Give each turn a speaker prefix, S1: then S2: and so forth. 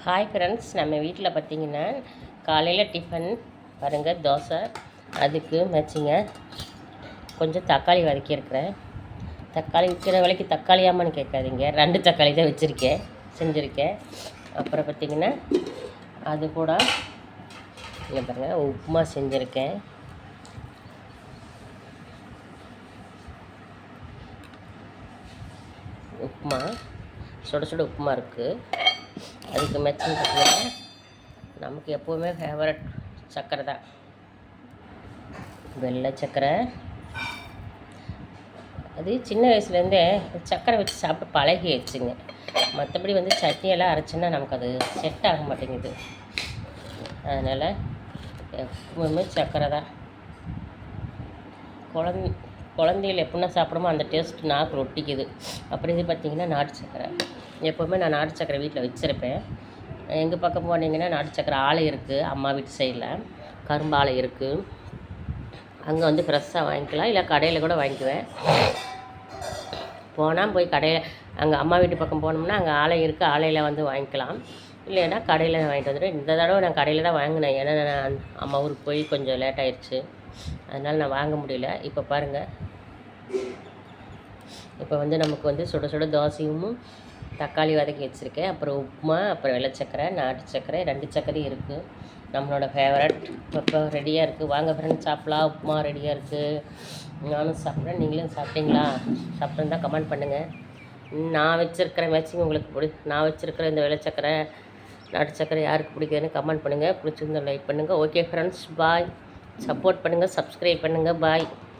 S1: Hi friends, நம்ம வீட்டில் பார்த்திங்கன்னா காலையில் டிஃபன் பாருங்கள், தோசை. அதுக்கு மேட்சிங்க கொஞ்சம் தக்காளி வதக்கியிருக்கிறேன். தக்காளி விற்கிற விலைக்கு தக்காளியாமான்னு கேட்காதீங்க, 2 தக்காளி தான் செஞ்சுருக்கேன். அப்புறம் பார்த்திங்கன்னா அது கூட இங்கே பாருங்கள், உப்புமா செஞ்சுருக்கேன். உப்புமா சுட சுட உப்புமா இருக்குது. அதுக்கு மேட்சிங் பார்த்திங்கன்னா நமக்கு எப்போவுமே ஃபேவரட் சர்க்கரை தான், வெள்ளை சர்க்கரை. அது சின்ன வயசுலேருந்தே சர்க்கரை வச்சு சாப்பிட்டு பழகிடுச்சுங்க. மற்றபடி சட்னியெல்லாம் அரைச்சின்னா நமக்கு அது செட் ஆக மாட்டேங்குது. அதனால் எப்பவுமே சர்க்கரை தான். குழந்தைகள் எப்படின்னா சாப்பிடுமோ அந்த டேஸ்ட் நாக்கு ஒட்டிக்குது. அப்படி இது பார்த்திங்கன்னா நாட்டு சர்க்கரை. எப்போவுமே நான் நாட்டு சர்க்கரை வீட்டில் வச்சுருப்பேன். எங்கள் பக்கம் போனீங்கன்னா நாட்டு சர்க்கரை ஆலை இருக்குது. அம்மா வீட்டு சைடில் கரும்பு ஆலை இருக்குது. அங்கே ஃப்ரெஷ்ஷாக வாங்கிக்கலாம், இல்லை கடையில் கூட வாங்கிக்குவேன். போய் கடையில் அங்கே அம்மா வீட்டு பக்கம் போனோம்னா அங்கே ஆலை இருக்குது, ஆலையில் வாங்கிக்கலாம். இல்லைன்னா கடையில் வாங்கிட்டு வந்துட்டு, இந்த தடவை நான் கடையில் தான் வாங்கினேன். ஏன்னா நான் அம்மா ஊருக்கு போய் கொஞ்சம் லேட் ஆயிடுச்சு, அதனால் நான் வாங்க முடியல. இப்போ பாருங்கள், இப்போ நமக்கு சுட சுட தோசையும் தக்காளி வதக்கி வச்சுருக்கேன். அப்புறம் உப்புமா, அப்புறம் வெள்ளை சர்க்கரை, நாட்டு சர்க்கரை, 2 சர்க்கரையும் இருக்குது. நம்மளோட ஃபேவரட் இப்போ ரெடியாக இருக்குது. வாங்க ஃப்ரெண்ட்ஸ், சாப்பிட்லாம். உப்புமா ரெடியாக இருக்குது. நானும் சாப்பிட்றேன், நீங்களும் சாப்பிட்டீங்களா? சாப்பிட்ருந்தா கமெண்ட் பண்ணுங்கள். நான் வச்சுருக்கிற மேட்சிங் உங்களுக்கு நான் வச்சுருக்கிற இந்த வெள்ளை சர்க்கரை, நாட்டு சர்க்கரை யாருக்கு பிடிக்குதுன்னு கமெண்ட் பண்ணுங்கள். பிடிச்சிருந்தா லைக் பண்ணுங்கள். ஓகே ஃப்ரெண்ட்ஸ், பாய். சப்போர்ட் பண்ணுங்கள், சப்ஸ்கிரைப் பண்ணுங்கள். பாய்.